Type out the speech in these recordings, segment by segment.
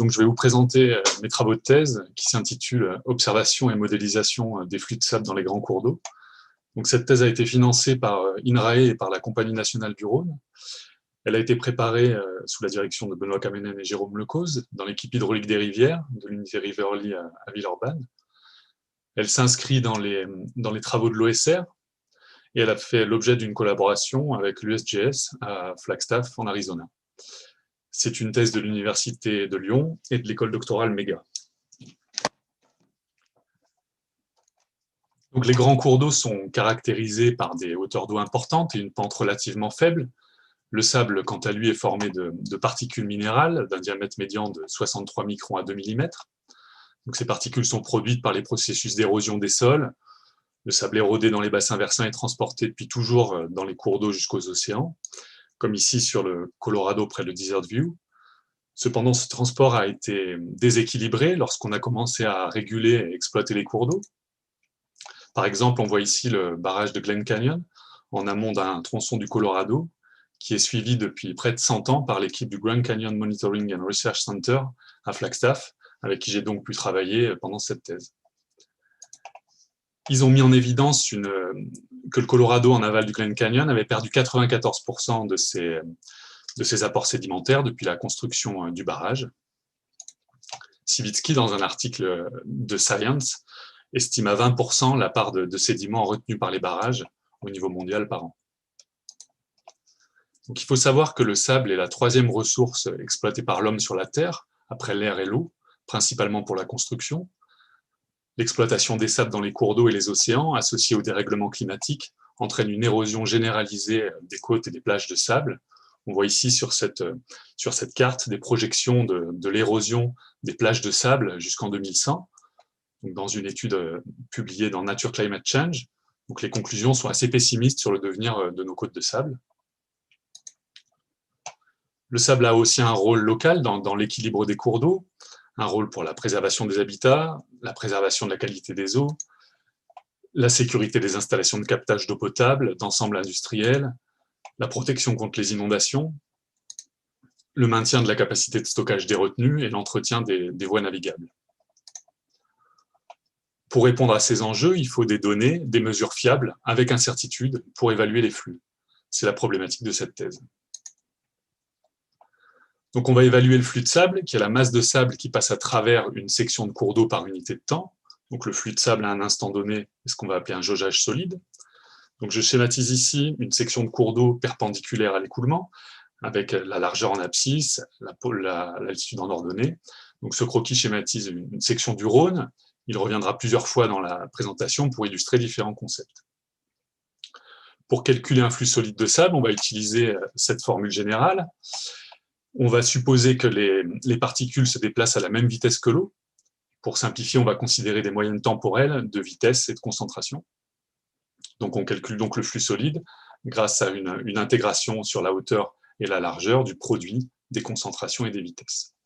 Donc, je vais vous présenter mes travaux de thèse qui s'intitulent « Observation et modélisation des flux de sable dans les grands cours d'eau ». Donc, cette thèse a été financée par INRAE et par la Compagnie nationale du Rhône. Elle a été préparée sous la direction de Benoît Kamenen et Jérôme Lecause dans l'équipe hydraulique des rivières de l'unité Riverly à Villeurbanne. Elle s'inscrit dans les travaux de l'OSR et elle a fait l'objet d'une collaboration avec l'USGS à Flagstaff en Arizona. C'est une thèse de l'Université de Lyon et de l'école doctorale MEGA. Donc, les grands cours d'eau sont caractérisés par des hauteurs d'eau importantes et une pente relativement faible. Le sable, quant à lui, est formé de particules minérales d'un diamètre médian de 63 microns à 2 mm. Donc, ces particules sont produites par les processus d'érosion des sols. Le sable érodé dans les bassins versants est transporté depuis toujours dans les cours d'eau jusqu'aux océans, comme ici sur le Colorado près de Desert View. Cependant, ce transport a été déséquilibré lorsqu'on a commencé à réguler et exploiter les cours d'eau. Par exemple, on voit ici le barrage de Glen Canyon, en amont d'un tronçon du Colorado, qui est suivi depuis près de 100 ans par l'équipe du Grand Canyon Monitoring and Research Center à Flagstaff, avec qui j'ai donc pu travailler pendant cette thèse. Ils ont mis en évidence que le Colorado, en aval du Glen Canyon, avait perdu 94% de ses apports sédimentaires depuis la construction du barrage. Sivitsky, dans un article de Science, estime à 20% la part de sédiments retenus par les barrages au niveau mondial par an. Donc, il faut savoir que le sable est la troisième ressource exploitée par l'homme sur la Terre, après l'air et l'eau, principalement pour la construction. L'exploitation des sables dans les cours d'eau et les océans, associée au dérèglement climatique, entraîne une érosion généralisée des côtes et des plages de sable. On voit ici sur cette carte des projections de l'érosion des plages de sable jusqu'en 2100, donc dans une étude publiée dans Nature Climate Change. Donc les conclusions sont assez pessimistes sur le devenir de nos côtes de sable. Le sable a aussi un rôle local dans l'équilibre des cours d'eau, un rôle pour la préservation des habitats, la préservation de la qualité des eaux, la sécurité des installations de captage d'eau potable, d'ensemble industriel, la protection contre les inondations, le maintien de la capacité de stockage des retenues et l'entretien des voies navigables. Pour répondre à ces enjeux, il faut des données, des mesures fiables, avec incertitude, pour évaluer les flux. C'est la problématique de cette thèse. Donc on va évaluer le flux de sable, qui est la masse de sable qui passe à travers une section de cours d'eau par unité de temps. Donc le flux de sable à un instant donné est ce qu'on va appeler un jaugeage solide. Donc je schématise ici une section de cours d'eau perpendiculaire à l'écoulement, avec la largeur en abscisse, l'altitude en ordonnée. Donc ce croquis schématise une section du Rhône. Il reviendra plusieurs fois dans la présentation pour illustrer différents concepts. Pour calculer un flux solide de sable, on va utiliser cette formule générale. On va supposer que les particules se déplacent à la même vitesse que l'eau. Pour simplifier, on va considérer des moyennes temporelles de vitesse et de concentration. Donc on calcule donc le flux solide grâce à une intégration sur la hauteur et la largeur du produit des concentrations et des vitesses.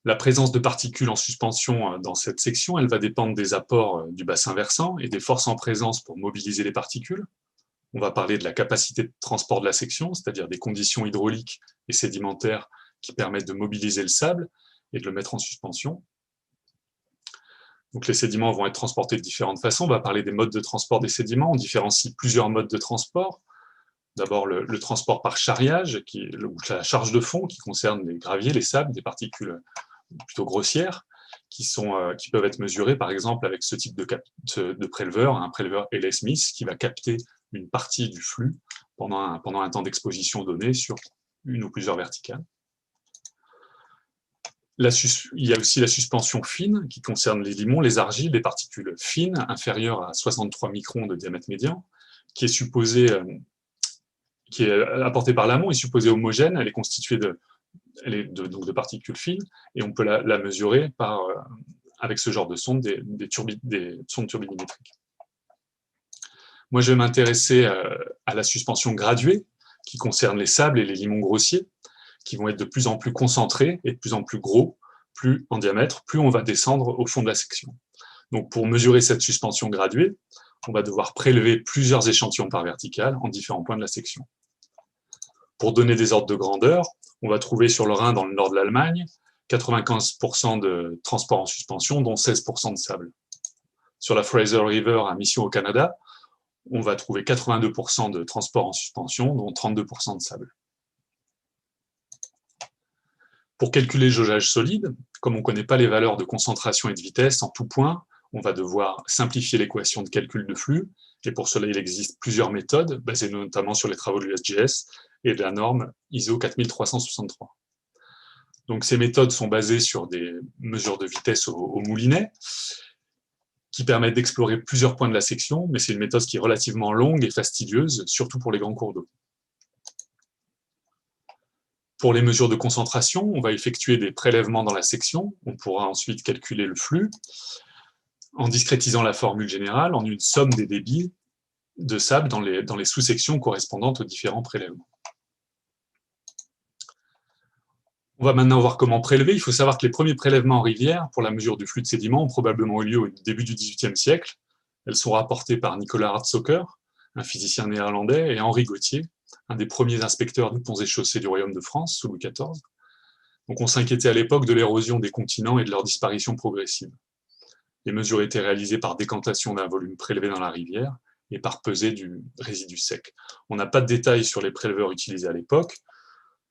La présence de particules en suspension dans cette section, elle va dépendre des apports du bassin versant et des forces en présence pour mobiliser les particules. On va parler de la capacité de transport de la section, c'est-à-dire des conditions hydrauliques et sédimentaires qui permettent de mobiliser le sable et de le mettre en suspension. Donc les sédiments vont être transportés de différentes façons. On va parler des modes de transport des sédiments. On différencie plusieurs modes de transport. D'abord le transport par charriage, ou la charge de fond, qui concerne les graviers, les sables, des particules plutôt grossières, qui peuvent être mesurées par exemple avec ce type de préleveur, un préleveur L. Smith, qui va capter une partie du flux pendant un temps d'exposition donné sur une ou plusieurs verticales. Il y a aussi la suspension fine qui concerne les limons, les argiles, les particules fines inférieures à 63 microns de diamètre médian, qui est apportée par l'amont, est supposée homogène, elle est constituée donc de particules fines, et on peut la mesurer avec ce genre de sonde, des sondes turbidimétriques. Moi, je vais m'intéresser à la suspension graduée, qui concerne les sables et les limons grossiers, qui vont être de plus en plus concentrés et de plus en plus gros, plus en diamètre, plus on va descendre au fond de la section. Donc, pour mesurer cette suspension graduée, on va devoir prélever plusieurs échantillons par verticale en différents points de la section. Pour donner des ordres de grandeur, on va trouver sur le Rhin, dans le nord de l'Allemagne, 95% de transport en suspension, dont 16% de sable. Sur la Fraser River à Mission au Canada, on va trouver 82% de transport en suspension, dont 32% de sable. Pour calculer le jaugeage solide, comme on ne connaît pas les valeurs de concentration et de vitesse en tout point, on va devoir simplifier l'équation de calcul de flux, et pour cela, il existe plusieurs méthodes, basées notamment sur les travaux de l'USGS et de la norme ISO 4363. Donc, ces méthodes sont basées sur des mesures de vitesse au moulinet, qui permettent d'explorer plusieurs points de la section, mais c'est une méthode qui est relativement longue et fastidieuse, surtout pour les grands cours d'eau. Pour les mesures de concentration, on va effectuer des prélèvements dans la section, on pourra ensuite calculer le flux, en discrétisant la formule générale en une somme des débits de sable dans les sous-sections correspondantes aux différents prélèvements. On va maintenant voir comment prélever. Il faut savoir que les premiers prélèvements en rivière pour la mesure du flux de sédiments ont probablement eu lieu au début du XVIIIe siècle. Elles sont rapportées par Nicolas Hartsocker, un physicien néerlandais, et Henri Gauthier, un des premiers inspecteurs des ponts et chaussées du Royaume de France sous Louis XIV. Donc on s'inquiétait à l'époque de l'érosion des continents et de leur disparition progressive. Les mesures étaient réalisées par décantation d'un volume prélevé dans la rivière et par pesée du résidu sec. On n'a pas de détails sur les préleveurs utilisés à l'époque,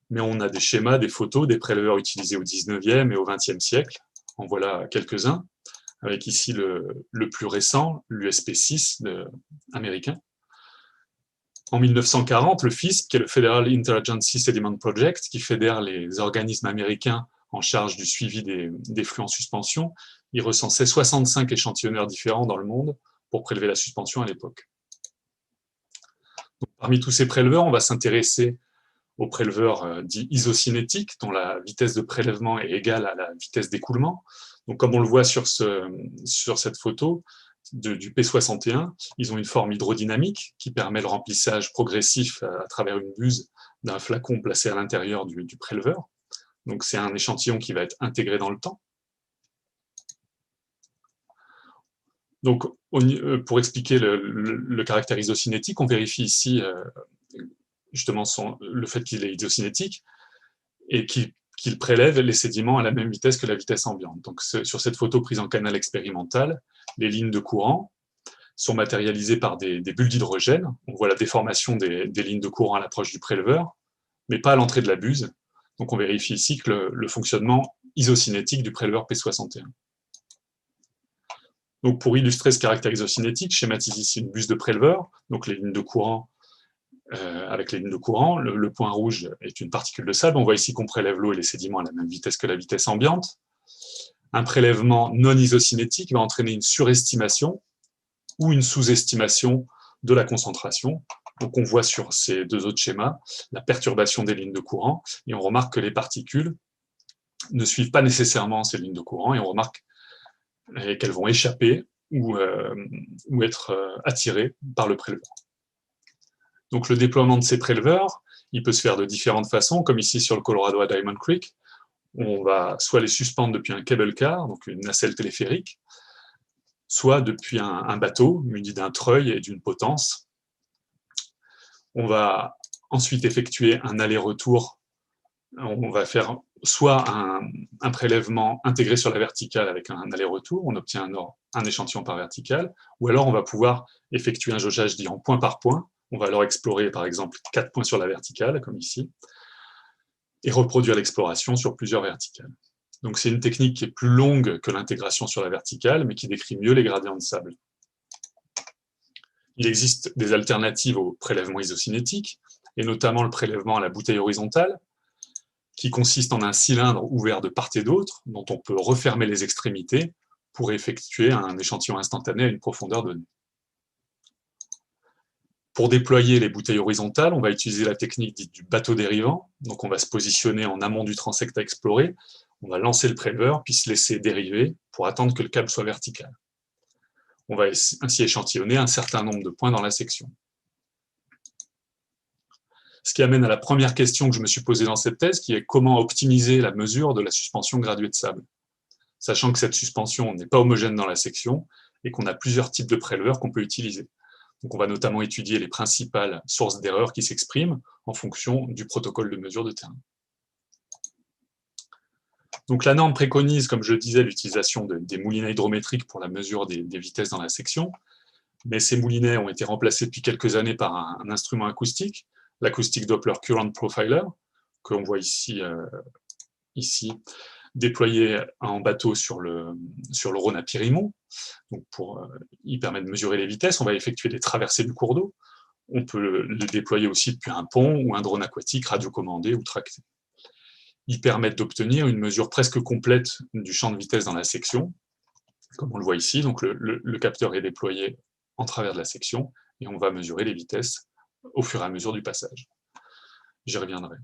mais on a des schémas, des photos des préleveurs utilisés au XIXe et au XXe siècle. En voilà quelques-uns, avec ici le plus récent, l'USP6 américain. En 1940, le FISP, qui est le Federal Interagency Sediment Project, qui fédère les organismes américains en charge du suivi des flux en suspension, il recensait 65 échantillonneurs différents dans le monde pour prélever la suspension à l'époque. Parmi tous ces préleveurs, on va s'intéresser aux préleveurs dits isocinétiques, dont la vitesse de prélèvement est égale à la vitesse d'écoulement. Donc, comme on le voit sur cette photo du P61, ils ont une forme hydrodynamique qui permet le remplissage progressif à travers une buse d'un flacon placé à l'intérieur du préleveur. Donc, c'est un échantillon qui va être intégré dans le temps. Donc, pour expliquer le caractère isocinétique, on vérifie ici justement le fait qu'il est isocinétique et qu'il prélève les sédiments à la même vitesse que la vitesse ambiante. Donc, sur cette photo prise en canal expérimental, les lignes de courant sont matérialisées par des bulles d'hydrogène. On voit la déformation des lignes de courant à l'approche du préleveur, mais pas à l'entrée de la buse. Donc, on vérifie ici que le fonctionnement isocinétique du préleveur P61. Donc, pour illustrer ce caractère isocinétique, je schématise ici une buse de préleveur, donc les lignes de courant. Avec les lignes de courant, le point rouge est une particule de sable. On voit ici qu'on prélève l'eau et les sédiments à la même vitesse que la vitesse ambiante. Un prélèvement non isocinétique va entraîner une surestimation ou une sous-estimation de la concentration. Donc on voit sur ces deux autres schémas la perturbation des lignes de courant et on remarque que les particules ne suivent pas nécessairement ces lignes de courant et on remarque qu'elles vont échapper ou être attirées par le préleveur. Donc le déploiement de ces préleveurs, il peut se faire de différentes façons, comme ici sur le Colorado à Diamond Creek. On va soit les suspendre depuis un cable car, donc une nacelle téléphérique, soit depuis un bateau muni d'un treuil et d'une potence. On va ensuite effectuer un aller-retour. On va faire soit un prélèvement intégré sur la verticale avec un aller-retour, on obtient un échantillon par verticale, ou alors on va pouvoir effectuer un jaugeage dit en point par point. On va alors explorer, par exemple, 4 points sur la verticale, comme ici, et reproduire l'exploration sur plusieurs verticales. Donc c'est une technique qui est plus longue que l'intégration sur la verticale, mais qui décrit mieux les gradients de sable. Il existe des alternatives au prélèvement isocinétique, et notamment le prélèvement à la bouteille horizontale, qui consiste en un cylindre ouvert de part et d'autre, dont on peut refermer les extrémités pour effectuer un échantillon instantané à une profondeur donnée. Pour déployer les bouteilles horizontales, on va utiliser la technique dite du bateau dérivant. Donc on va se positionner en amont du transect à explorer, on va lancer le préleveur, puis se laisser dériver pour attendre que le câble soit vertical. On va ainsi échantillonner un certain nombre de points dans la section. Ce qui amène à la première question que je me suis posée dans cette thèse, qui est comment optimiser la mesure de la suspension graduée de sable, sachant que cette suspension n'est pas homogène dans la section et qu'on a plusieurs types de préleveurs qu'on peut utiliser. Donc on va notamment étudier les principales sources d'erreurs qui s'expriment en fonction du protocole de mesure de terrain. Donc la norme préconise, comme je le disais, l'utilisation des moulinets hydrométriques pour la mesure des vitesses dans la section, mais ces moulinets ont été remplacés depuis quelques années par un instrument acoustique, l'acoustic Doppler Current Profiler, que l'on voit ici, déployé en bateau sur le Rhône à Pirimont. Donc il permet de mesurer les vitesses. On va effectuer des traversées du cours d'eau. On peut le déployer aussi depuis un pont ou un drone aquatique radiocommandé ou tracté. Ils permettent d'obtenir une mesure presque complète du champ de vitesse dans la section, comme on le voit ici. Donc le capteur est déployé en travers de la section et on va mesurer les vitesses au fur et à mesure du passage. J'y reviendrai.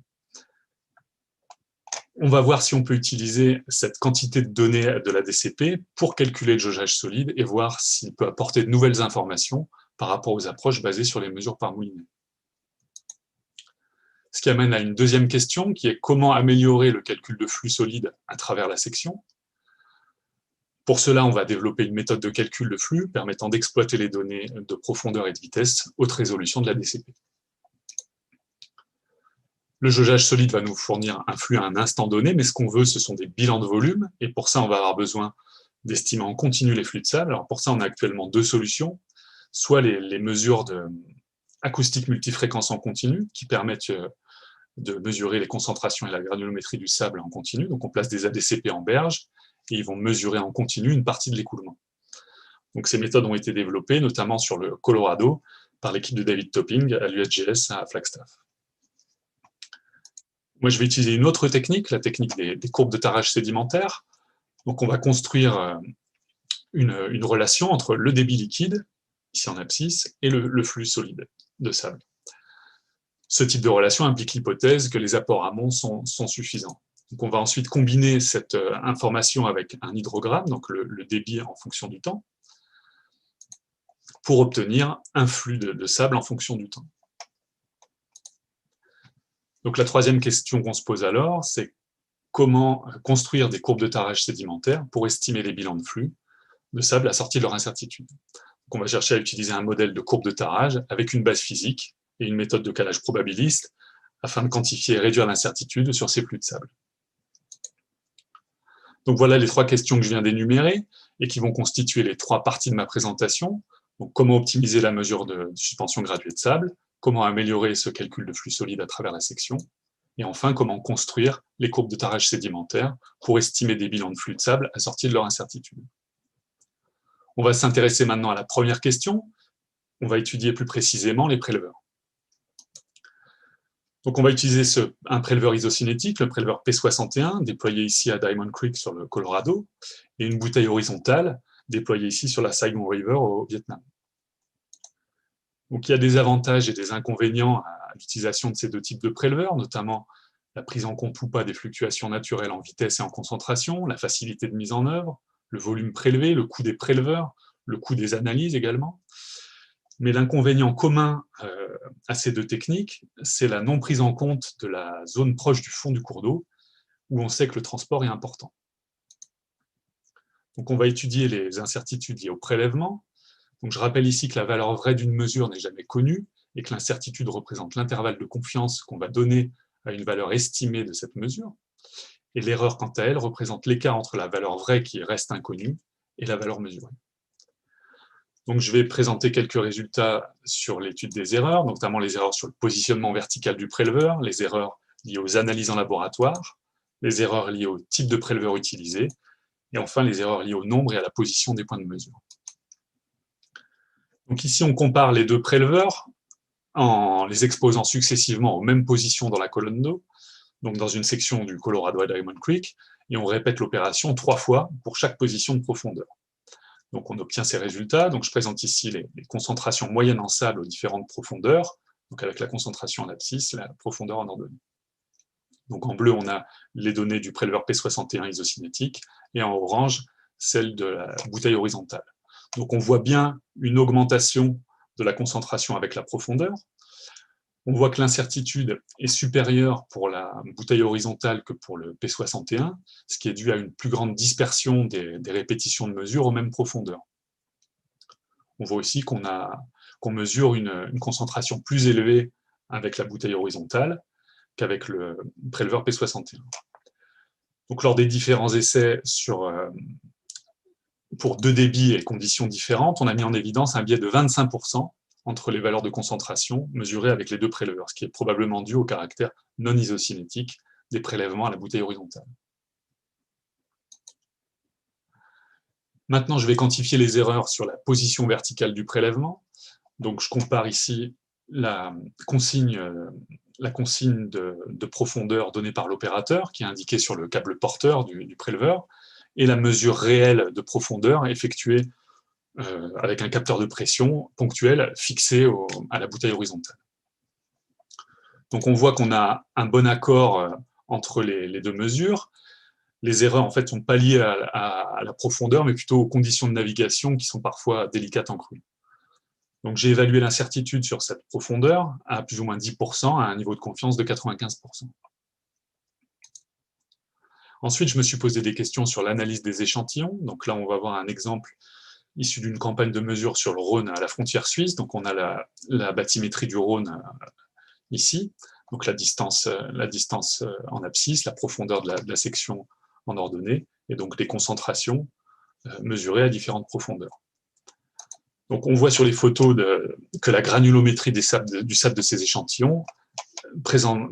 On va voir si on peut utiliser cette quantité de données de la DCP pour calculer le jaugeage solide et voir s'il peut apporter de nouvelles informations par rapport aux approches basées sur les mesures par moulinet. Ce qui amène à une deuxième question qui est comment améliorer le calcul de flux solide à travers la section. Pour cela, on va développer une méthode de calcul de flux permettant d'exploiter les données de profondeur et de vitesse haute résolution de la DCP. Le jaugeage solide va nous fournir un flux à un instant donné, mais ce qu'on veut, ce sont des bilans de volume, et pour ça, on va avoir besoin d'estimer en continu les flux de sable. Alors pour ça, on a actuellement deux solutions, soit les mesures acoustiques multifréquences en continu, qui permettent de mesurer les concentrations et la granulométrie du sable en continu, donc on place des ADCP en berge, et ils vont mesurer en continu une partie de l'écoulement. Donc ces méthodes ont été développées, notamment sur le Colorado, par l'équipe de David Topping à l'USGS à Flagstaff. Moi, je vais utiliser une autre technique, la technique des courbes de tarage sédimentaire. Donc, on va construire une relation entre le débit liquide, ici en abscisse, et le flux solide de sable. Ce type de relation implique l'hypothèse que les apports amont sont suffisants. Donc, on va ensuite combiner cette information avec un hydrogramme, donc le débit en fonction du temps, pour obtenir un flux de sable en fonction du temps. Donc la troisième question qu'on se pose alors, c'est comment construire des courbes de tarage sédimentaire pour estimer les bilans de flux de sable assortis de leur incertitude. Donc on va chercher à utiliser un modèle de courbe de tarage avec une base physique et une méthode de calage probabiliste afin de quantifier et réduire l'incertitude sur ces flux de sable. Donc voilà les trois questions que je viens d'énumérer et qui vont constituer les trois parties de ma présentation. Donc comment optimiser la mesure de suspension graduée de sable, comment améliorer ce calcul de flux solide à travers la section, et enfin comment construire les courbes de tarage sédimentaire pour estimer des bilans de flux de sable assortis de leur incertitude. On va s'intéresser maintenant à la première question. On va étudier plus précisément les préleveurs. Donc on va utiliser un préleveur isocinétique, le préleveur P61, déployé ici à Diamond Creek sur le Colorado, et une bouteille horizontale déployée ici sur la Saigon River au Vietnam. Donc il y a des avantages et des inconvénients à l'utilisation de ces deux types de préleveurs, notamment la prise en compte ou pas des fluctuations naturelles en vitesse et en concentration, la facilité de mise en œuvre, le volume prélevé, le coût des préleveurs, le coût des analyses également. Mais l'inconvénient commun à ces deux techniques, c'est la non prise en compte de la zone proche du fond du cours d'eau, où on sait que le transport est important. Donc on va étudier les incertitudes liées au prélèvement. Donc je rappelle ici que la valeur vraie d'une mesure n'est jamais connue, et que l'incertitude représente l'intervalle de confiance qu'on va donner à une valeur estimée de cette mesure. Et l'erreur, quant à elle, représente l'écart entre la valeur vraie qui reste inconnue et la valeur mesurée. Donc je vais présenter quelques résultats sur l'étude des erreurs, notamment les erreurs sur le positionnement vertical du préleveur, les erreurs liées aux analyses en laboratoire, les erreurs liées au type de préleveur utilisé, et enfin les erreurs liées au nombre et à la position des points de mesure. Donc ici, on compare les deux préleveurs en les exposant successivement aux mêmes positions dans la colonne d'eau, donc dans une section du Colorado à Diamond Creek, et on répète l'opération 3 fois pour chaque position de profondeur. Donc on obtient ces résultats. Donc je présente ici les concentrations moyennes en sable aux différentes profondeurs, donc avec la concentration en abscisse, la profondeur en ordonnée. Donc en bleu, on a les données du préleveur P61 isocinétique, et en orange, celle de la bouteille horizontale. Donc on voit bien une augmentation de la concentration avec la profondeur. On voit que l'incertitude est supérieure pour la bouteille horizontale que pour le P61, ce qui est dû à une plus grande dispersion des répétitions de mesure aux mêmes profondeurs. On voit aussi qu'on a qu'on mesure une concentration plus élevée avec la bouteille horizontale qu'avec le préleveur P61. Donc, lors des différents essais pour deux débits et conditions différentes, on a mis en évidence un biais de 25% entre les valeurs de concentration mesurées avec les deux préleveurs, ce qui est probablement dû au caractère non isocinétique des prélèvements à la bouteille horizontale. Maintenant, je vais quantifier les erreurs sur la position verticale du prélèvement. Donc, je compare ici la consigne de profondeur donnée par l'opérateur, qui est indiquée sur le câble porteur du préleveur, et la mesure réelle de profondeur effectuée avec un capteur de pression ponctuel fixé à la bouteille horizontale. Donc on voit qu'on a un bon accord entre les deux mesures. Les erreurs en fait sont pas liées à la profondeur, mais plutôt aux conditions de navigation qui sont parfois délicates en crue. Donc j'ai évalué l'incertitude sur cette profondeur à plus ou moins 10%, à un niveau de confiance de 95%. Ensuite, je me suis posé des questions sur l'analyse des échantillons. Donc là, on va voir un exemple issu d'une campagne de mesure sur le Rhône à la frontière suisse. Donc on a la bathymétrie du Rhône ici, donc la distance en abscisse, la profondeur de la section en ordonnée, et donc les concentrations mesurées à différentes profondeurs. Donc on voit sur les photos que la granulométrie du sable de ces échantillons, présent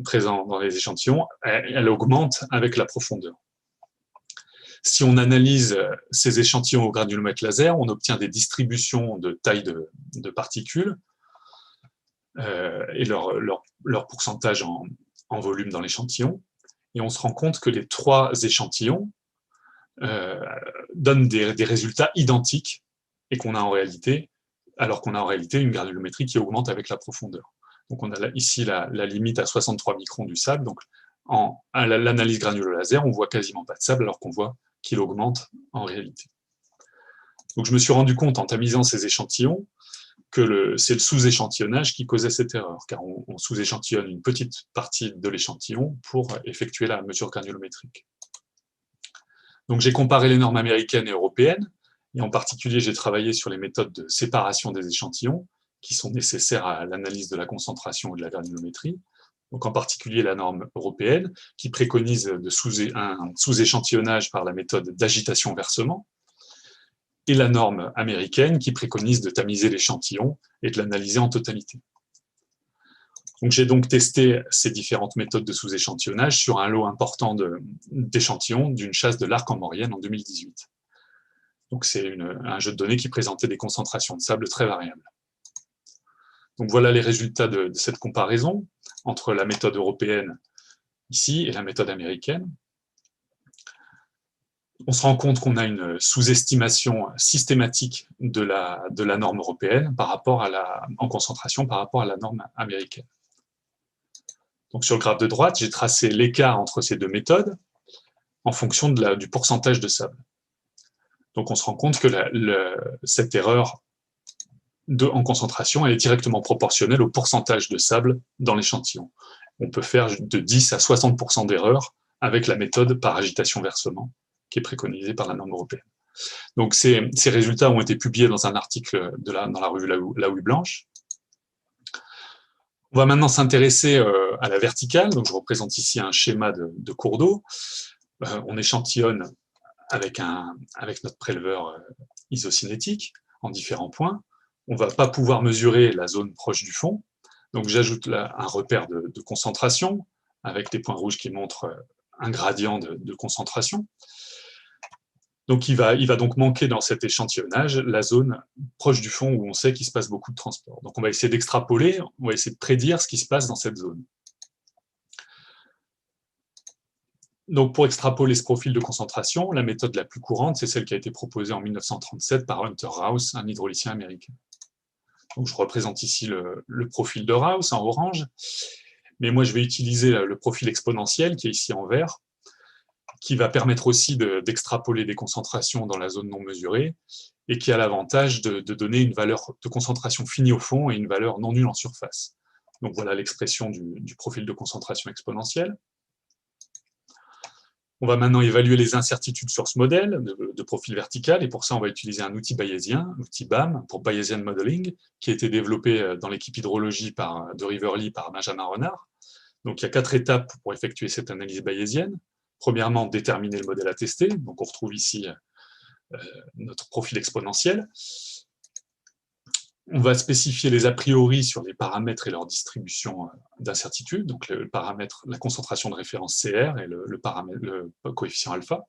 dans les échantillons, elle augmente avec la profondeur. Si on analyse ces échantillons au granulomètre laser, on obtient des distributions de taille de particules et leur pourcentage en volume dans l'échantillon. Et on se rend compte que les trois échantillons donnent des résultats identiques et qu'on a en réalité, alors qu'on a en réalité une granulométrie qui augmente avec la profondeur. Donc on a ici la limite à 63 microns du sable. Donc à l'analyse granulo-laser, on voit quasiment pas de sable alors qu'on voit qu'il augmente en réalité. Donc je me suis rendu compte en tamisant ces échantillons que c'est le sous-échantillonnage qui causait cette erreur, car on sous-échantillonne une petite partie de l'échantillon pour effectuer la mesure granulométrique. Donc j'ai comparé les normes américaines et européennes, et en particulier j'ai travaillé sur les méthodes de séparation des échantillons qui sont nécessaires à l'analyse de la concentration et de la granulométrie. Donc en particulier la norme européenne, qui préconise un sous-échantillonnage par la méthode d'agitation-versement, et la norme américaine, qui préconise de tamiser l'échantillon et de l'analyser en totalité. Donc j'ai donc testé ces différentes méthodes de sous-échantillonnage sur un lot important d'échantillons d'une chasse de l'Arc en Maurienne en 2018. Donc c'est un jeu de données qui présentait des concentrations de sable très variables. Donc voilà les résultats de cette comparaison entre la méthode européenne ici et la méthode américaine. On se rend compte qu'on a une sous-estimation systématique de la norme européenne en concentration par rapport à la norme américaine. Donc sur le graphe de droite, j'ai tracé l'écart entre ces deux méthodes en fonction du pourcentage de sable. Donc on se rend compte que cette erreur en concentration elle est directement proportionnelle au pourcentage de sable dans l'échantillon. On peut faire de 10 à 60% d'erreur avec la méthode par agitation-versement qui est préconisée par la norme européenne. Donc ces résultats ont été publiés dans un article dans la revue La Houille Blanche. On va maintenant s'intéresser à la verticale. Donc je représente ici un schéma de cours d'eau. On échantillonne avec notre préleveur isocinétique en différents points. On ne va pas pouvoir mesurer la zone proche du fond. Donc j'ajoute là un repère de concentration avec des points rouges qui montrent un gradient de concentration. Donc il va donc manquer dans cet échantillonnage la zone proche du fond où on sait qu'il se passe beaucoup de transport. Donc on va essayer d'extrapoler, on va essayer de prédire ce qui se passe dans cette zone. Donc pour extrapoler ce profil de concentration, la méthode la plus courante, c'est celle qui a été proposée en 1937 par Hunter Rouse, un hydraulicien américain. Donc je représente ici le profil de Rouse en orange, mais moi je vais utiliser le profil exponentiel qui est ici en vert, qui va permettre aussi d'extrapoler des concentrations dans la zone non mesurée, et qui a l'avantage de donner une valeur de concentration finie au fond et une valeur non nulle en surface. Donc voilà l'expression du profil de concentration exponentielle. On va maintenant évaluer les incertitudes sur ce modèle de profil vertical, et pour ça, on va utiliser un outil bayésien, l'outil BAM, pour Bayesian Modeling, qui a été développé dans l'équipe hydrologie de Riverly par Benjamin Renard. Donc, il y a 4 étapes pour effectuer cette analyse bayésienne. Premièrement, déterminer le modèle à tester. Donc, on retrouve ici notre profil exponentiel. On va spécifier les a priori sur les paramètres et leur distribution d'incertitude, donc le paramètre, la concentration de référence CR et le coefficient alpha.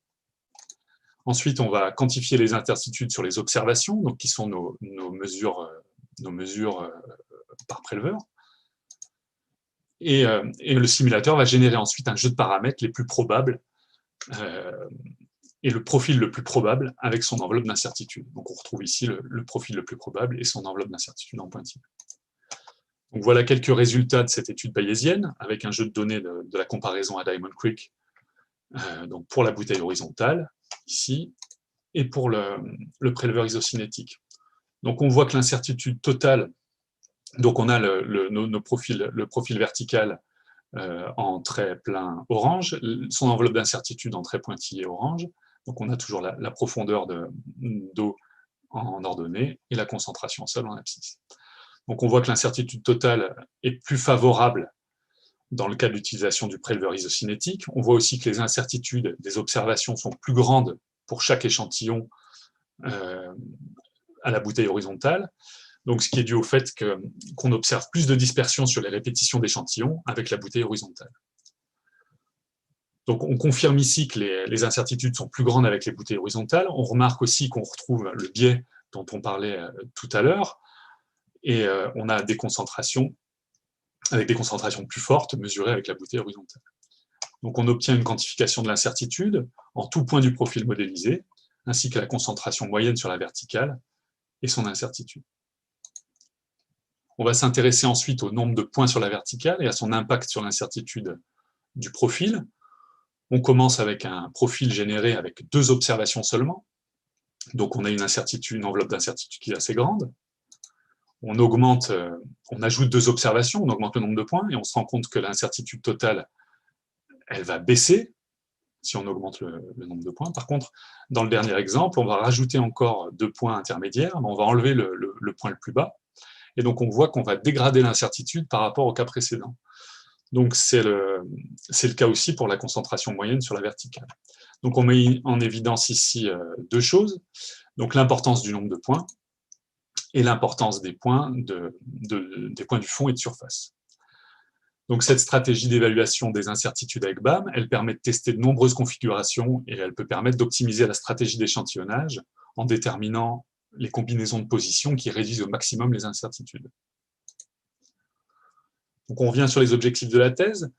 Ensuite, on va quantifier les incertitudes sur les observations, donc qui sont nos mesures par préleveur. Et le simulateur va générer ensuite un jeu de paramètres les plus probables et le profil le plus probable avec son enveloppe d'incertitude. Donc on retrouve ici le profil le plus probable et son enveloppe d'incertitude en pointillé. Donc voilà quelques résultats de cette étude bayésienne, avec un jeu de données de la comparaison à Diamond Creek, donc pour la bouteille horizontale, ici, et pour le préleveur isocinétique. Donc on voit que l'incertitude totale, donc on a le profil vertical en trait plein orange, son enveloppe d'incertitude en trait pointillé orange. Donc on a toujours la profondeur d'eau en ordonnée et la concentration en sol en abscisse. Donc on voit que l'incertitude totale est plus favorable dans le cas de l'utilisation du préleveur isocinétique. On voit aussi que les incertitudes des observations sont plus grandes pour chaque échantillon à la bouteille horizontale. Donc ce qui est dû au fait qu'on observe plus de dispersion sur les répétitions d'échantillons avec la bouteille horizontale. Donc on confirme ici que les incertitudes sont plus grandes avec les bouteilles horizontales. On remarque aussi qu'on retrouve le biais dont on parlait tout à l'heure, et on a des concentrations avec des concentrations plus fortes mesurées avec la bouteille horizontale. Donc on obtient une quantification de l'incertitude en tout point du profil modélisé, ainsi que la concentration moyenne sur la verticale et son incertitude. On va s'intéresser ensuite au nombre de points sur la verticale et à son impact sur l'incertitude du profil. On commence avec un profil généré avec 2 observations seulement. Donc on a une enveloppe d'incertitude qui est assez grande. On ajoute 2 observations, on augmente le nombre de points, et on se rend compte que l'incertitude totale, elle va baisser si on augmente le nombre de points. Par contre, dans le dernier exemple, on va rajouter encore 2 points intermédiaires, mais on va enlever le point le plus bas. Et donc on voit qu'on va dégrader l'incertitude par rapport au cas précédent. Donc c'est le cas aussi pour la concentration moyenne sur la verticale. Donc on met en évidence ici 2 choses, donc l'importance du nombre de points et l'importance des points du fond et de surface. Donc cette stratégie d'évaluation des incertitudes avec BAM, elle permet de tester de nombreuses configurations et elle peut permettre d'optimiser la stratégie d'échantillonnage en déterminant les combinaisons de positions qui réduisent au maximum les incertitudes. Donc on revient sur les objectifs de la thèse.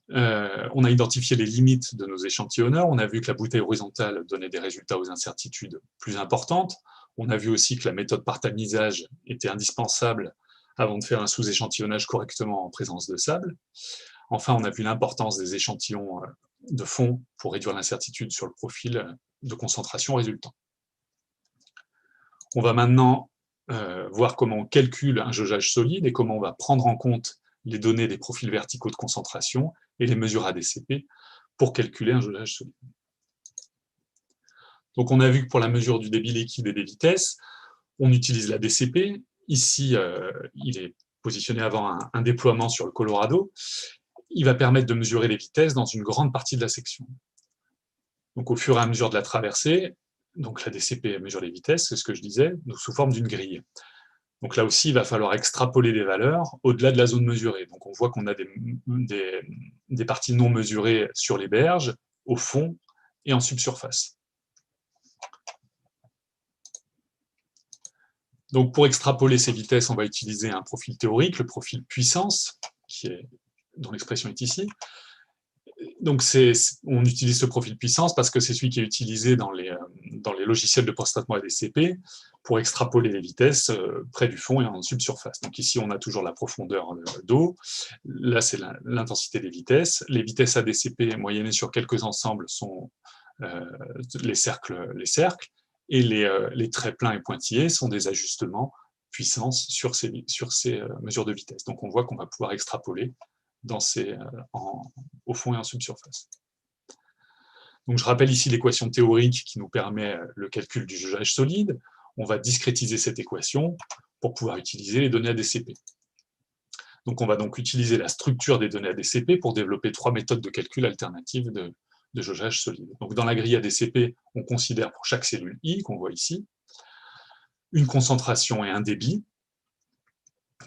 On a identifié les limites de nos échantillonneurs. On a vu que la bouteille horizontale donnait des résultats aux incertitudes plus importantes. On a vu aussi que la méthode par tamisage était indispensable avant de faire un sous-échantillonnage correctement en présence de sable. Enfin, on a vu l'importance des échantillons de fond pour réduire l'incertitude sur le profil de concentration résultant. On va maintenant voir comment on calcule un jaugeage solide et comment on va prendre en compte les données des profils verticaux de concentration et les mesures ADCP pour calculer un jaugeage solide. Donc on a vu que pour la mesure du débit liquide et des vitesses, on utilise la DCP. Ici, il est positionné avant un déploiement sur le Colorado. Il va permettre de mesurer les vitesses dans une grande partie de la section. Donc au fur et à mesure de la traversée, donc la DCP mesure les vitesses, c'est ce que je disais, sous forme d'une grille. Donc là aussi, il va falloir extrapoler des valeurs au-delà de la zone mesurée. Donc on voit qu'on a des parties non mesurées sur les berges, au fond et en subsurface. Donc pour extrapoler ces vitesses, on va utiliser un profil théorique, le profil puissance, dont l'expression est ici. Donc on utilise ce profil puissance parce que c'est celui qui est utilisé dans les logiciels de post-traitement ADCP pour extrapoler les vitesses près du fond et en subsurface. Donc ici, on a toujours la profondeur d'eau. Là, c'est l'intensité des vitesses. Les vitesses ADCP moyennées sur quelques ensembles sont les cercles. Et les traits pleins et pointillés sont des ajustements puissance sur ces mesures de vitesse. Donc on voit qu'on va pouvoir extrapoler au fond et en subsurface. Donc, je rappelle ici l'équation théorique qui nous permet le calcul du jaugeage solide. On va discrétiser cette équation pour pouvoir utiliser les données ADCP. Donc, on va donc utiliser la structure des données ADCP pour développer 3 méthodes de calcul alternatives de jaugeage solide. Donc, dans la grille ADCP, on considère pour chaque cellule I, qu'on voit ici, une concentration et un débit.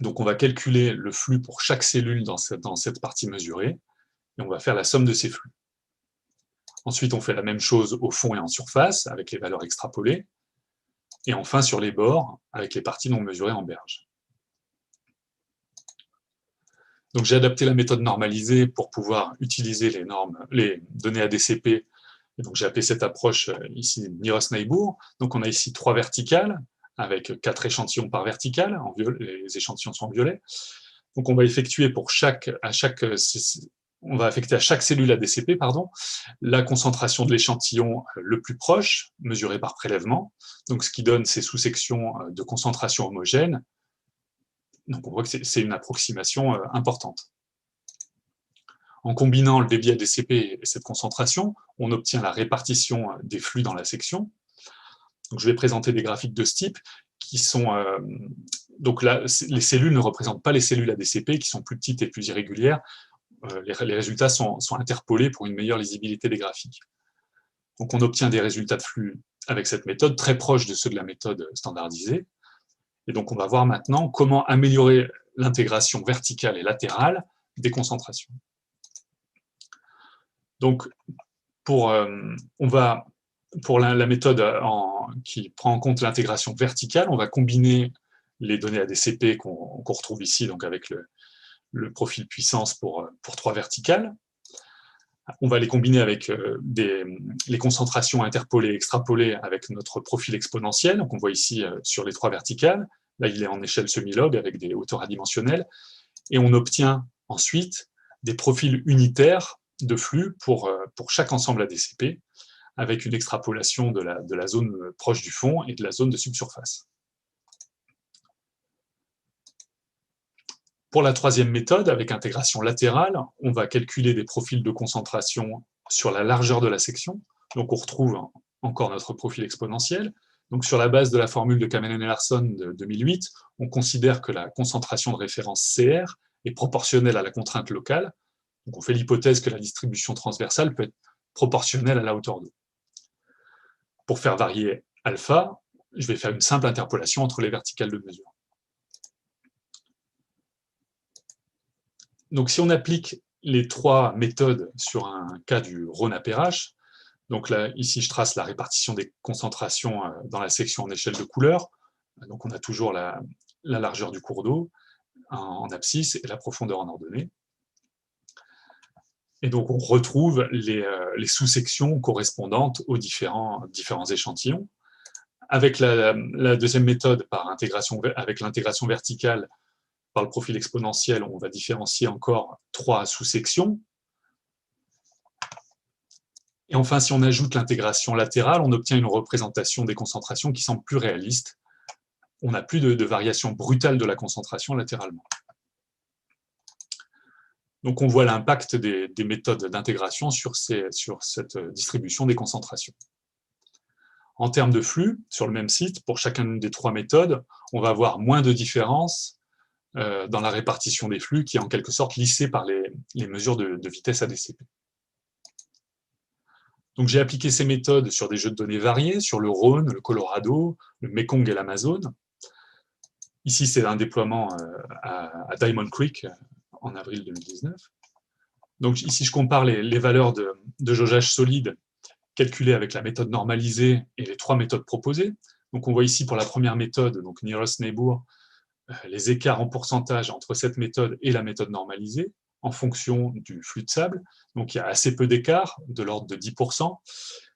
Donc, on va calculer le flux pour chaque cellule dans cette partie mesurée, et on va faire la somme de ces flux. Ensuite, on fait la même chose au fond et en surface, avec les valeurs extrapolées, et enfin sur les bords, avec les parties non mesurées en berge. Donc, j'ai adapté la méthode normalisée pour pouvoir utiliser les données ADCP. Et donc, j'ai appelé cette approche ici Nearest Neighbor. Donc, on a ici 3 verticales, avec 4 échantillons par verticale, les échantillons sont en violet. Donc, on va effectuer on va affecter à chaque cellule ADCP, la concentration de l'échantillon le plus proche, mesuré par prélèvement, donc ce qui donne ces sous-sections de concentration homogène. Donc, on voit que c'est une approximation importante. En combinant le débit ADCP et cette concentration, on obtient la répartition des flux dans la section. Donc, je vais présenter des graphiques de ce type qui sont... donc là, les cellules ne représentent pas les cellules ADCP qui sont plus petites et plus irrégulières. Les résultats sont interpolés pour une meilleure lisibilité des graphiques. Donc, on obtient des résultats de flux avec cette méthode très proches de ceux de la méthode standardisée. Et donc, on va voir maintenant comment améliorer l'intégration verticale et latérale des concentrations. Donc, pour la méthode qui prend en compte l'intégration verticale, on va combiner les données ADCP qu'on retrouve ici, donc avec le profil puissance pour 3 verticales. On va les combiner avec les concentrations interpolées et extrapolées avec notre profil exponentiel. Donc on voit ici sur les 3 verticales. Là, il est en échelle semi-log avec des hauteurs adimensionnelles. Et on obtient ensuite des profils unitaires de flux pour chaque ensemble ADCP, avec une extrapolation de la zone proche du fond et de la zone de subsurface. Pour la 3e méthode, avec intégration latérale, on va calculer des profils de concentration sur la largeur de la section. Donc on retrouve encore notre profil exponentiel. Donc sur la base de la formule de Kamenen et Larsson de 2008, on considère que la concentration de référence CR est proportionnelle à la contrainte locale. Donc on fait l'hypothèse que la distribution transversale peut être proportionnelle à la hauteur d'eau. Pour faire varier alpha, je vais faire une simple interpolation entre les verticales de mesure. Donc, si on applique les 3 méthodes sur un cas du Rhône-Apérache, donc là, ici, je trace la répartition des concentrations dans la section en échelle de couleur. Donc, on a toujours la largeur du cours d'eau en abscisse et la profondeur en ordonnée. Et donc, on retrouve les sous-sections correspondantes aux différents échantillons. Avec la 2e méthode, avec l'intégration verticale, par le profil exponentiel, on va différencier encore 3 sous-sections. Et enfin, si on ajoute l'intégration latérale, on obtient une représentation des concentrations qui semble plus réaliste. On n'a plus de variation brutale de la concentration latéralement. Donc on voit l'impact des méthodes d'intégration sur cette distribution des concentrations. En termes de flux, sur le même site, pour chacune des 3 méthodes, on va avoir moins de différence dans la répartition des flux, qui est en quelque sorte lissée par les mesures de vitesse ADCP. Donc j'ai appliqué ces méthodes sur des jeux de données variés, sur le Rhône, le Colorado, le Mekong et l'Amazone. Ici, c'est un déploiement à Diamond Creek en avril 2019. Donc ici, je compare les valeurs de jaugeage solide calculées avec la méthode normalisée et les 3 méthodes proposées. Donc on voit ici pour la première méthode, donc Nearest Neighbor, les écarts en pourcentage entre cette méthode et la méthode normalisée en fonction du flux de sable. Donc il y a assez peu d'écart, de l'ordre de 10%,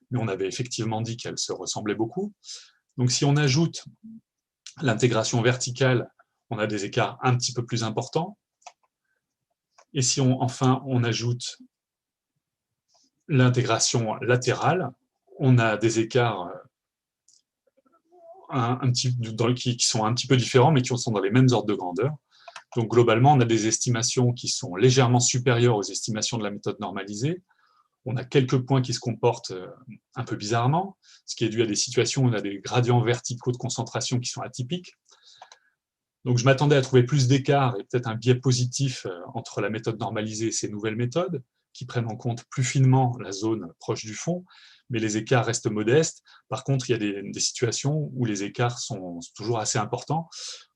mais on avait effectivement dit qu'elles se ressemblaient beaucoup. Donc si on ajoute l'intégration verticale, on a des écarts un petit peu plus importants. Et si enfin on ajoute l'intégration latérale, on a des écarts qui sont un petit peu différents, mais qui sont dans les mêmes ordres de grandeur. Donc globalement, on a des estimations qui sont légèrement supérieures aux estimations de la méthode normalisée. on a quelques points qui se comportent un peu bizarrement, ce qui est dû à des situations où on a des gradients verticaux de concentration qui sont atypiques. Donc je m'attendais à trouver plus d'écart et peut-être un biais positif entre la méthode normalisée et ces nouvelles méthodes, qui prennent en compte plus finement la zone proche du fond, mais les écarts restent modestes. Par contre, il y a des situations où les écarts sont toujours assez importants,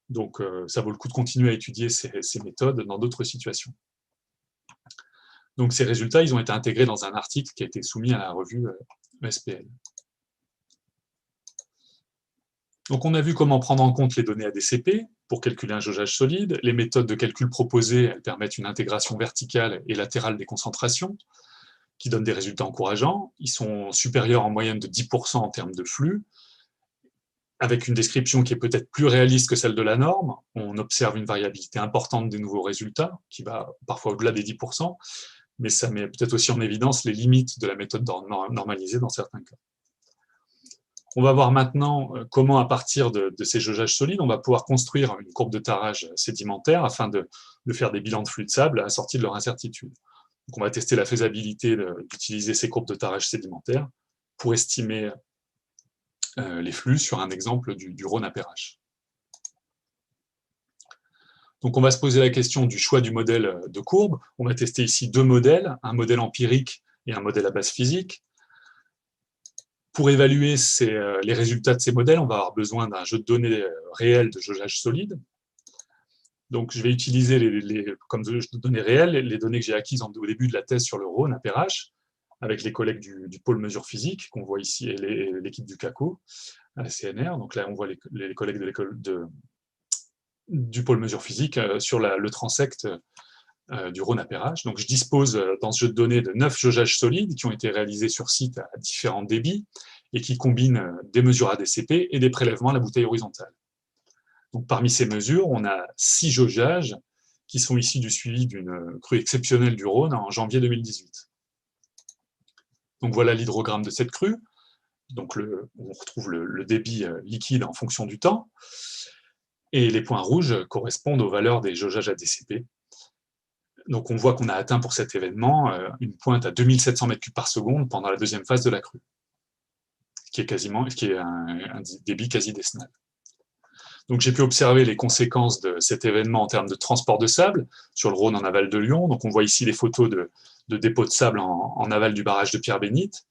donc ça vaut le coup de continuer à étudier ces méthodes dans d'autres situations. Donc ces résultats, ils ont été intégrés dans un article qui a été soumis à la revue SPL. Donc on a vu comment prendre en compte les données ADCP pour calculer un jaugeage solide. Les méthodes de calcul proposées, elles permettent une intégration verticale et latérale des concentrations, qui donnent des résultats encourageants. Ils sont supérieurs en moyenne de 10% en termes de flux, avec une description qui est peut-être plus réaliste que celle de la norme. On observe une variabilité importante des nouveaux résultats, qui va parfois au-delà des 10%, mais ça met peut-être aussi en évidence les limites de la méthode normalisée dans certains cas. On va voir maintenant comment, à partir de ces jaugeages solides, on va pouvoir construire une courbe de tarage sédimentaire afin de faire des bilans de flux de sable assortis de leur incertitude. Donc on va tester la faisabilité d'utiliser ces courbes de tarage sédimentaires pour estimer les flux sur un exemple du Rhône à Perrache. Donc on va se poser la question du choix du modèle de courbe. On va tester ici deux modèles, un modèle empirique et un modèle à base physique. Pour évaluer les résultats de ces modèles, on va avoir besoin d'un jeu de données réel de jaugeage solide. Donc je vais utiliser comme jeu de données réelles les données que j'ai acquises au début de la thèse sur le Rhône à Perrache, avec les collègues du pôle mesure physique, qu'on voit ici, et l'équipe du CACO, à la CNR. Donc là, on voit les collègues de l'école du pôle mesure physique sur le transect du Rhône à Perrache. Donc je dispose dans ce jeu de données de 9 jaugeages solides qui ont été réalisés sur site à différents débits et qui combinent des mesures ADCP et des prélèvements à la bouteille horizontale. Donc parmi ces mesures, on a 6 jaugeages qui sont issus du suivi d'une crue exceptionnelle du Rhône en janvier 2018. Donc voilà l'hydrogramme de cette crue. Donc on retrouve le débit liquide en fonction du temps. Et les points rouges correspondent aux valeurs des jaugeages ADCP. Donc on voit qu'on a atteint pour cet événement une pointe à 2700 m3 par seconde pendant la deuxième phase de la crue, qui est un débit quasi décennal. Donc j'ai pu observer les conséquences de cet événement en termes de transport de sable sur le Rhône en aval de Lyon. Donc on voit ici les photos de dépôts de sable en aval du barrage de Pierre-Bénite.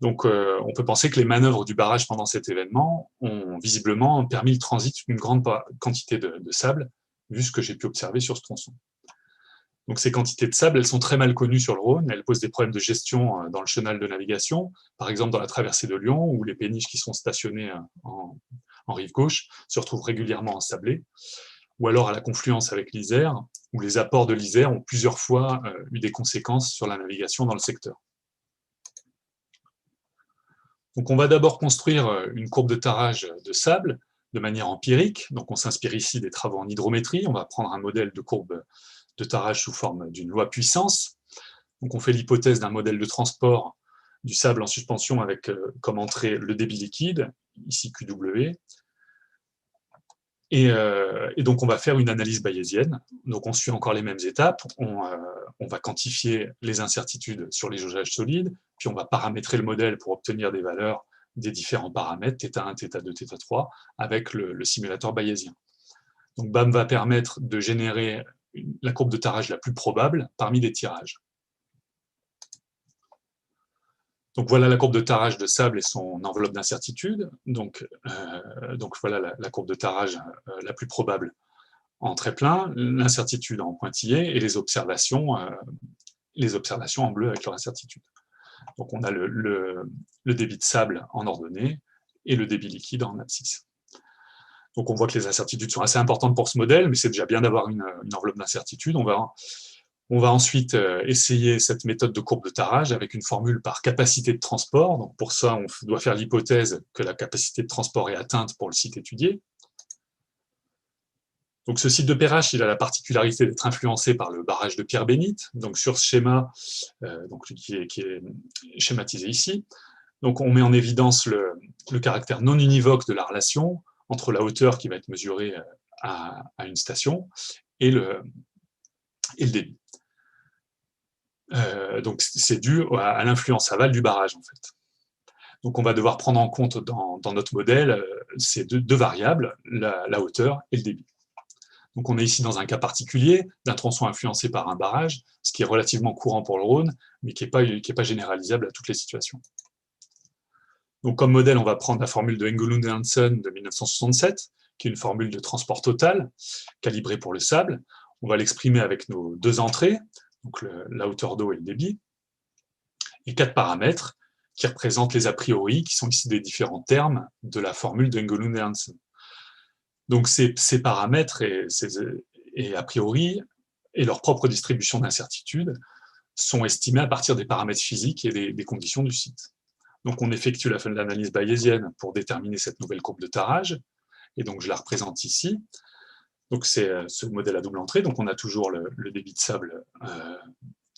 Donc on peut penser que les manœuvres du barrage pendant cet événement ont visiblement permis le transit d'une grande quantité de sable, vu ce que j'ai pu observer sur ce tronçon. Donc ces quantités de sable, elles sont très mal connues sur le Rhône, elles posent des problèmes de gestion dans le chenal de navigation, par exemple dans la traversée de Lyon, où les péniches qui sont stationnées en rive gauche se retrouvent régulièrement ensablées, ou alors à la confluence avec l'Isère, où les apports de l'Isère ont plusieurs fois eu des conséquences sur la navigation dans le secteur. Donc on va d'abord construire une courbe de tarage de sable de manière empirique. Donc on s'inspire ici des travaux en hydrométrie. On va prendre un modèle de courbe de tarage sous forme d'une loi puissance. Donc on fait l'hypothèse d'un modèle de transport du sable en suspension avec comme entrée le débit liquide, ici QW. Et donc on va faire une analyse bayésienne. Donc on suit encore les mêmes étapes. On va quantifier les incertitudes sur les jaugeages solides, puis on va paramétrer le modèle pour obtenir des valeurs des différents paramètres, θ1, θ2, θ3, avec le simulateur bayésien. Donc BAM va permettre de générer la courbe de tarage la plus probable parmi les tirages. Donc voilà la courbe de tarage de sable et son enveloppe d'incertitude. Donc voilà la courbe de tarage la plus probable en très plein, l'incertitude en pointillé et les observations en bleu avec leur incertitude. Donc on a le débit de sable en ordonnée et le débit liquide en abscisse. Donc on voit que les incertitudes sont assez importantes pour ce modèle, mais c'est déjà bien d'avoir une enveloppe d'incertitude. On va ensuite essayer cette méthode de courbe de tarage avec une formule par capacité de transport. Donc pour ça, on doit faire l'hypothèse que la capacité de transport est atteinte pour le site étudié. Donc ce site de Perrache, il a la particularité d'être influencé par le barrage de Pierre-Bénite. Donc sur ce schéma, qui est schématisé ici, donc on met en évidence le caractère non univoque de la relation entre la hauteur qui va être mesurée à une station et le débit. Donc c'est dû à l'influence aval du barrage en fait. Donc on va devoir prendre en compte dans notre modèle ces deux variables, la hauteur et le débit. Donc on est ici dans un cas particulier d'un tronçon influencé par un barrage, ce qui est relativement courant pour le Rhône, mais qui n'est pas généralisable à toutes les situations. Donc comme modèle, on va prendre la formule de Engelund et Hansen de 1967, qui est une formule de transport total, calibrée pour le sable. On va l'exprimer avec nos deux entrées, donc la hauteur d'eau et le débit, et 4 paramètres qui représentent les a priori, qui sont ici des différents termes de la formule de Engelund et Hansen. Donc ces paramètres et a priori et leur propre distribution d'incertitude sont estimés à partir des paramètres physiques et des conditions du site. Donc on effectue l'analyse bayésienne pour déterminer cette nouvelle courbe de Tarrage, et donc je la représente ici. Donc c'est ce modèle à double entrée, donc on a toujours le débit de sable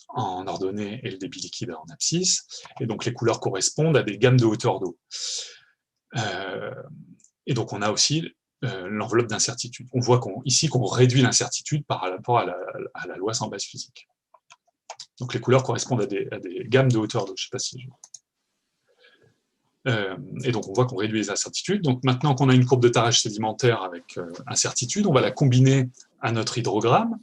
en ordonnée et le débit liquide en abscisse, et donc les couleurs correspondent à des gammes de hauteur d'eau. Et donc on a aussi l'enveloppe d'incertitude. On voit ici qu'on réduit l'incertitude par rapport à la loi sans base physique. Donc les couleurs correspondent à des gammes de hauteur d'eau. Je ne sais pas si et donc on voit qu'on réduit les incertitudes. Donc maintenant qu'on a une courbe de Tarrage sédimentaire avec incertitude, on va la combiner à notre hydrogramme.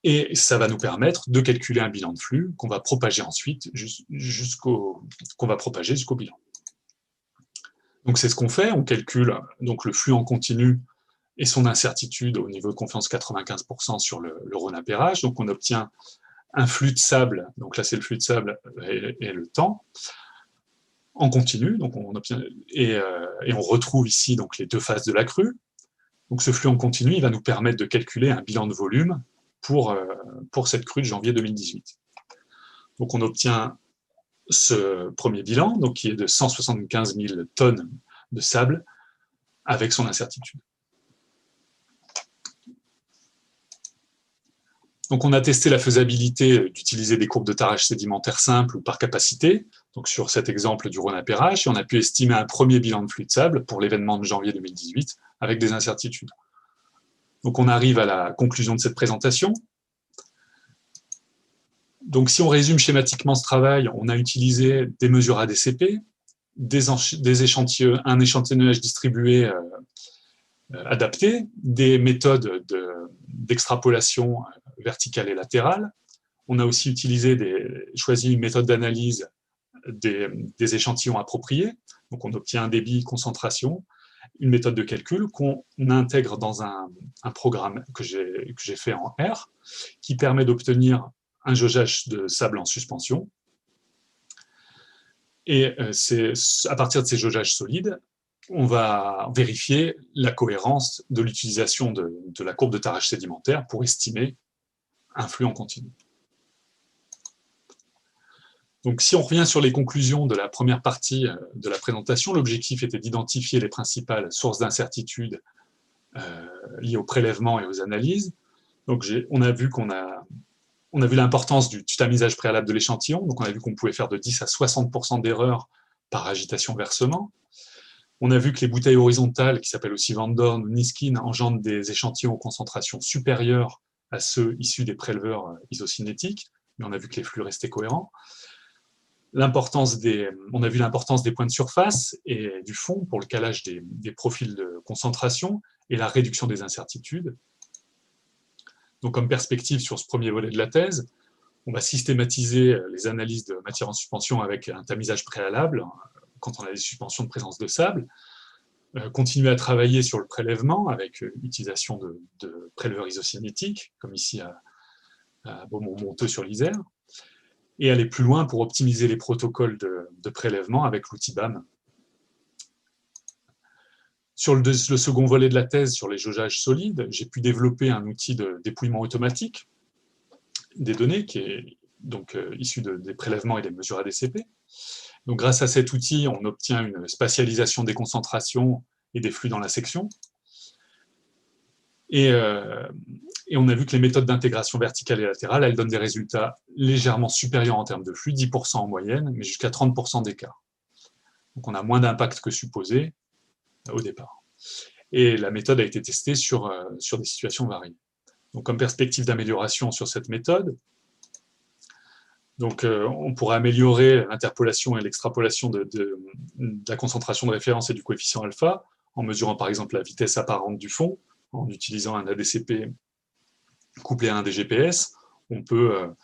Et ça va nous permettre de calculer un bilan de flux qu'on va propager ensuite jusqu'au bilan. Donc c'est ce qu'on fait, on calcule donc le flux en continu et son incertitude au niveau de confiance 95% sur le Rhône apérage. Donc on obtient un flux de sable, donc là c'est le flux de sable et le temps, en continu, donc on obtient, et on retrouve ici donc les deux phases de la crue. Donc ce flux en continu, il va nous permettre de calculer un bilan de volume pour cette crue de janvier 2018. Donc on obtient ce premier bilan, donc qui est de 175 000 tonnes de sable avec son incertitude. Donc on a testé la faisabilité d'utiliser des courbes de Tarrage sédimentaire simples ou par capacité, donc sur cet exemple du Rhône apérage, et on a pu estimer un premier bilan de flux de sable pour l'événement de janvier 2018 avec des incertitudes. Donc on arrive à la conclusion de cette présentation. Donc si on résume schématiquement ce travail, on a utilisé des mesures ADCP, un échantillonnage distribué adapté, des méthodes d'extrapolation verticale et latérale. On a aussi choisi une méthode d'analyse des échantillons appropriés. Donc on obtient un débit, concentration, une méthode de calcul qu'on intègre dans un programme que j'ai fait en R, qui permet d'obtenir un jaugeage de sable en suspension. Et c'est à partir de ces jaugeages solides, on va vérifier la cohérence de l'utilisation de la courbe de Tarrage sédimentaire pour estimer un flux en continu. Donc, si on revient sur les conclusions de la première partie de la présentation, l'objectif était d'identifier les principales sources d'incertitude liées au prélèvement et aux analyses. Donc, on a vu l'importance du tamisage préalable de l'échantillon. Donc, on a vu qu'on pouvait faire de 10 à 60% d'erreurs par agitation-versement. On a vu que les bouteilles horizontales, qui s'appellent aussi Van Dorn ou Niskin, engendrent des échantillons aux concentrations supérieures à ceux issus des préleveurs isocinétiques, mais on a vu que les flux restaient cohérents. On a vu l'importance des points de surface et du fond pour le calage des profils de concentration et la réduction des incertitudes. Donc, comme perspective sur ce premier volet de la thèse, on va systématiser les analyses de matière en suspension avec un tamisage préalable, quand on a des suspensions de présence de sable, continuer à travailler sur le prélèvement avec l'utilisation de préleveurs isocinétiques, comme ici à Beaumont-Monteux sur l'Isère, et aller plus loin pour optimiser les protocoles de prélèvement avec l'outil BAM. Sur le second volet de la thèse, sur les jaugeages solides, j'ai pu développer un outil de dépouillement automatique des données qui est donc issu des prélèvements et des mesures ADCP. Donc, grâce à cet outil, on obtient une spatialisation des concentrations et des flux dans la section. Et on a vu que les méthodes d'intégration verticale et latérale, elles donnent des résultats légèrement supérieurs en termes de flux, 10% en moyenne, mais jusqu'à 30% d'écart. Donc on a moins d'impact que supposé au départ. Et la méthode a été testée sur des situations variées. Donc comme perspective d'amélioration sur cette méthode, Donc, on pourrait améliorer l'interpolation et l'extrapolation de la concentration de référence et du coefficient alpha, en mesurant par exemple la vitesse apparente du fond, en utilisant un ADCP couplé à un DGPS. On peut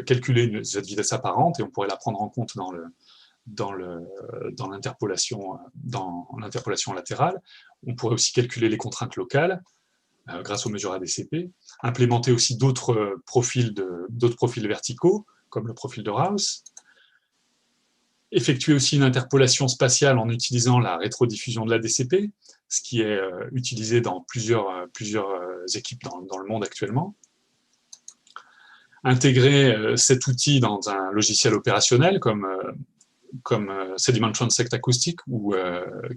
calculer cette vitesse apparente et on pourrait la prendre en compte dans l'interpolation latérale. On pourrait aussi calculer les contraintes locales grâce aux mesures ADCP, implémenter aussi d'autres profils verticaux, comme le profil de Raus, effectuer aussi une interpolation spatiale en utilisant la rétrodiffusion de l'ADCP, ce qui est utilisé dans plusieurs équipes dans le monde actuellement. Intégrer cet outil dans un logiciel opérationnel comme Sediment Transect Acoustic ou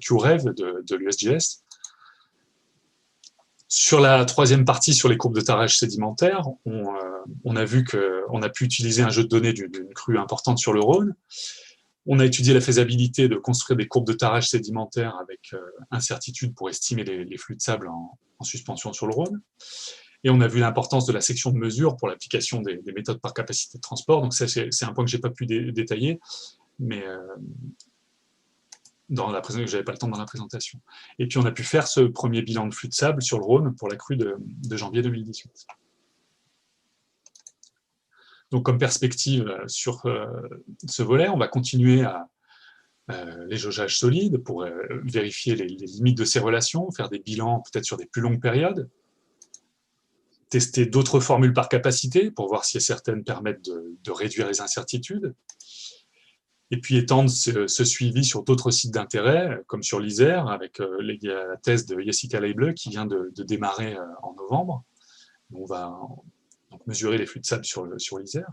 QRev de l'USGS. Sur la troisième partie, sur les courbes de tarage sédimentaire, on a vu qu'on a pu utiliser un jeu de données d'une crue importante sur le Rhône. On a étudié la faisabilité de construire des courbes de tarage sédimentaire avec incertitude pour estimer les flux de sable en suspension sur le Rhône. Et on a vu l'importance de la section de mesure pour l'application des méthodes par capacité de transport. Donc ça, c'est un point que je n'ai pas pu détailler, mais je n'avais pas le temps dans la présentation. Et puis on a pu faire ce premier bilan de flux de sable sur le Rhône pour la crue de janvier 2018. Donc comme perspective sur ce volet, on va continuer les jaugeages solides pour vérifier les limites de ces relations, faire des bilans peut-être sur des plus longues périodes, tester d'autres formules par capacité pour voir si certaines permettent de réduire les incertitudes, et puis étendre ce suivi sur d'autres sites d'intérêt, comme sur l'Isère, avec la thèse de Jessica Leible qui vient de démarrer en novembre. On va donc mesurer les flux de sable sur l'Isère.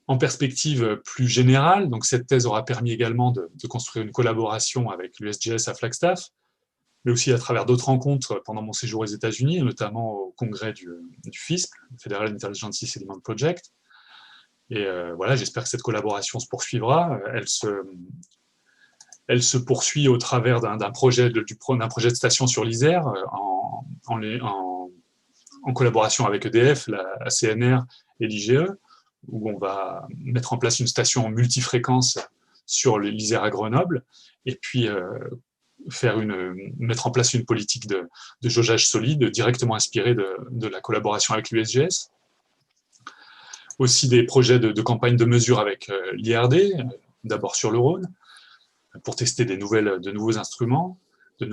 En perspective plus générale, donc cette thèse aura permis également de construire une collaboration avec l'USGS à Flagstaff, mais aussi à travers d'autres rencontres pendant mon séjour aux États-Unis, notamment au congrès du FISP, Federal Intelligence Sediment Project. Et voilà, j'espère que cette collaboration se poursuivra. Elle se poursuit au travers d'un projet de station sur l'Isère, en collaboration avec EDF, la CNR et l'IGE, où on va mettre en place une station multifréquence sur l'Isère à Grenoble, et puis mettre en place une politique de jaugeage solide directement inspirée de la collaboration avec l'USGS. Aussi des projets de campagne de mesure avec l'IRD, d'abord sur le Rhône, pour tester de nouveaux instruments, de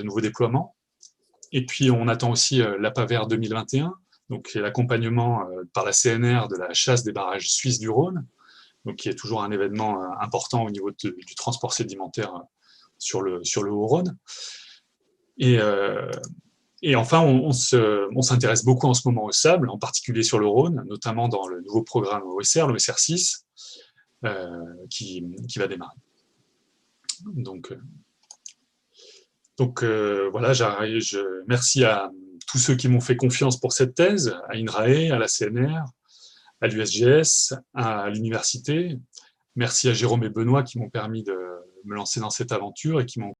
nouveaux déploiements. Et puis on attend aussi l'APAVER 2021, donc qui est l'accompagnement par la CNR de la chasse des barrages suisses du Rhône, donc qui est toujours un événement important au niveau du transport sédimentaire sur le Haut-Rhône. Et enfin, on s'intéresse beaucoup en ce moment au sable, en particulier sur le Rhône, notamment dans le nouveau programme OSR, le OSR 6, qui va démarrer. Donc voilà, merci à tous ceux qui m'ont fait confiance pour cette thèse, à INRAE, à la CNR, à l'USGS, à l'université. Merci à Jérôme et Benoît qui m'ont permis de me lancer dans cette aventure et qui m'ont